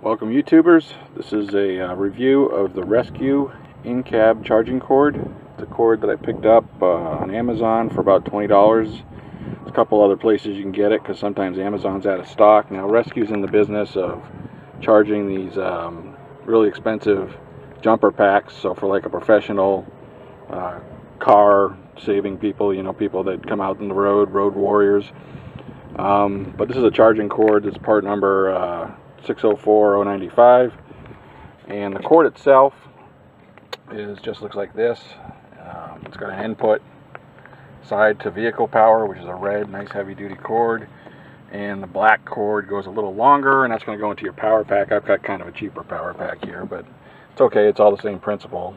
Welcome YouTubers. This is a review of the Rescue in-cab charging cord. It's a cord that I picked up on Amazon for about $20. There's a couple other places you can get it because sometimes Amazon's out of stock. Now Rescue's in the business of charging these really expensive jumper packs, so for like a professional car saving people, you know, people that come out on the road warriors. But this is a charging cord. It's part number 604095, and the cord itself just looks like this. It's got an input side to vehicle power, which is a red, nice heavy-duty cord, and the black cord goes a little longer, and that's going to go into your power pack. I've got kind of a cheaper power pack here, but it's okay. It's all the same principle.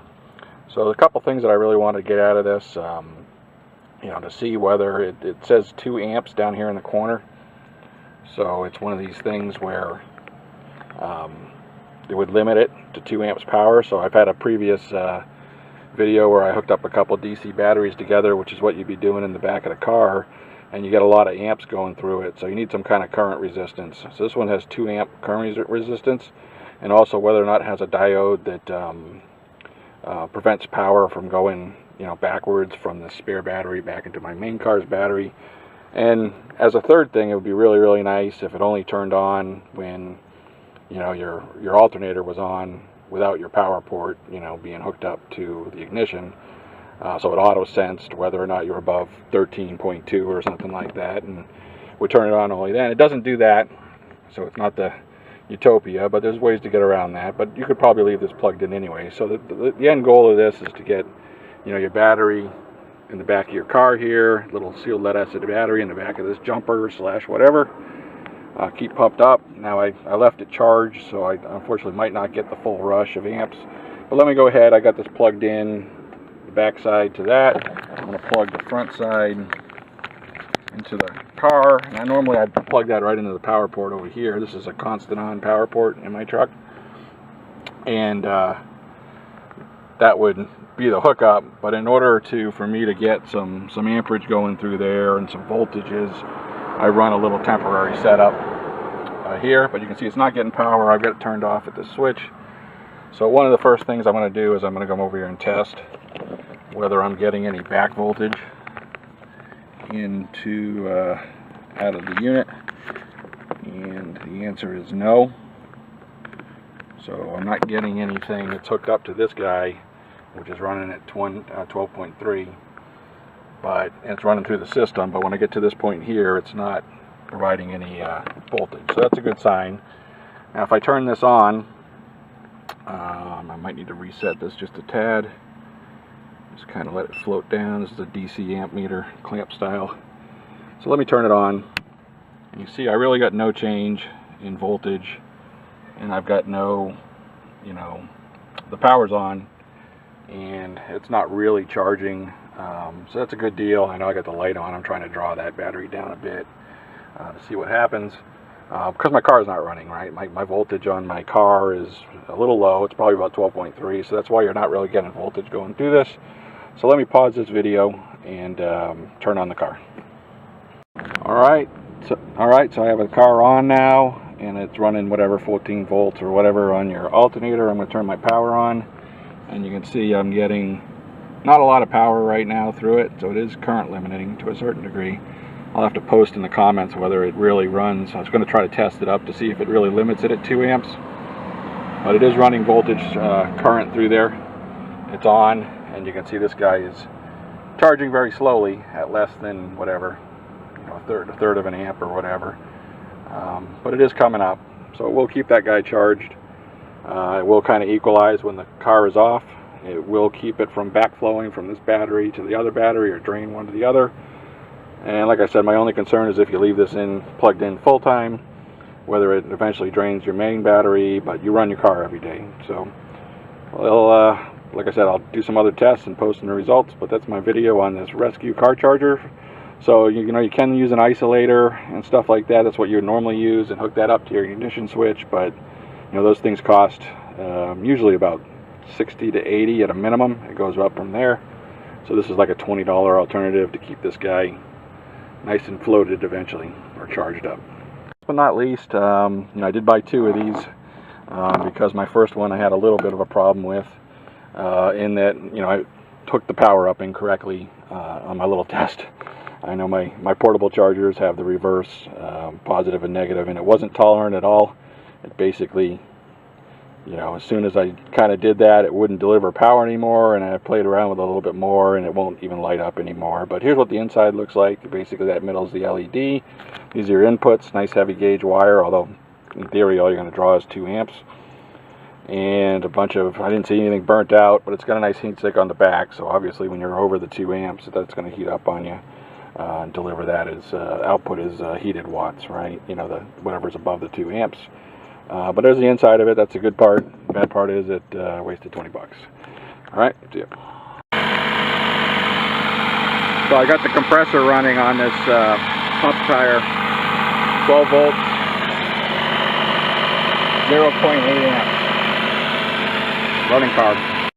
So a couple things that I really want to get out of this, you know, to see whether it says 2 amps down here in the corner. So it's one of these things where it would limit it to 2 amps power. So I've had a previous video where I hooked up a couple DC batteries together, which is what you'd be doing in the back of the car, and you get a lot of amps going through it. So you need some kind of current resistance. So this one has 2 amp current resistance, and also whether or not it has a diode that prevents power from going, you know, backwards from the spare battery back into my main car's battery. And as a third thing, it would be really nice if it only turned on when, you know, your alternator was on without your power port, you know, being hooked up to the ignition. So it auto-sensed whether or not you're above 13.2 or something like that, and would turn it on only then. It doesn't do that, so it's not the utopia, but there's ways to get around that. But you could probably leave this plugged in anyway. So the end goal of this is to get, you know, your battery in the back of your car here, little sealed lead acid battery in the back of this jumper / whatever. Keep pumped up. Now I left it charged, so I unfortunately might not get the full rush of amps. But let me go ahead. I got this plugged in, the back side to that. I'm going to plug the front side into the car. And normally I'd plug that right into the power port over here. This is a constant on power port in my truck. And that would be the hookup. But in order for me to get some amperage going through there and some voltages, I run a little temporary setup here, but you can see it's not getting power. I've got it turned off at this switch. So one of the first things I'm going to do is I'm going to come over here and test whether I'm getting any back voltage into out of the unit, and the answer is no. So I'm not getting anything that's hooked up to this guy, which is running at 12.3. But it's running through the system, but when I get to this point here, it's not providing any voltage, so that's a good sign. Now if I turn this on, I might need to reset this just a tad, just kind of let it float down. This is a DC amp meter, clamp style. So let me turn it on, and you see I really got no change in voltage, and I've got no, you know, the power's on and it's not really charging. So that's a good deal. I know I got the light on. I'm trying to draw that battery down a bit to see what happens. Because my car is not running, right? My voltage on my car is a little low. It's probably about 12.3, so that's why you're not really getting voltage going through this. So let me pause this video and turn on the car. Alright, so I have the car on now, and it's running whatever 14 volts or whatever on your alternator. I'm going to turn my power on, and you can see I'm getting not a lot of power right now through it, so it is current limiting to a certain degree. I'll have to post in the comments whether it really runs. I was going to try to test it up to see if it really limits it at 2 amps. But it is running voltage current through there. It's on, and you can see this guy is charging very slowly at less than whatever, you know, a third of an amp or whatever. But it is coming up, so we'll keep that guy charged. It will kind of equalize when the car is off. It will keep it from backflowing from this battery to the other battery, or drain one to the other. And like I said, my only concern is if you leave this plugged in full time, whether it eventually drains your main battery, but you run your car every day. So, well, like I said, I'll do some other tests and post in the results, but that's my video on this Rescue car charger. So, you know, you can use an isolator and stuff like that. That's what you would normally use, and hook that up to your ignition switch, but, you know, those things cost usually about 60 to 80 at a minimum. It goes up from there. So this is like a $20 alternative to keep this guy nice and floated eventually, or charged up. Last but not least, you know, I did buy 2 of these because my first one I had a little bit of a problem with, in that, you know, I took the power up incorrectly on my little test. I know my portable chargers have the reverse, positive and negative, and it wasn't tolerant at all. It basically, you know, as soon as I kind of did that, it wouldn't deliver power anymore, and I played around with it a little bit more, and it won't even light up anymore. But here's what the inside looks like. Basically, that middle is the LED. These are your inputs, nice heavy gauge wire, although in theory all you're going to draw is 2 amps. And a bunch of, I didn't see anything burnt out, but it's got a nice heat stick on the back, so obviously when you're over the 2 amps, that's going to heat up on you. And deliver that as output is heated watts, right? You know, the whatever's above the 2 amps. But there's the inside of it. That's a good part. The bad part is it wasted 20 bucks. All right, see ya. So I got the compressor running on this pump tire, 12 volts, 0.8 amps, running carb.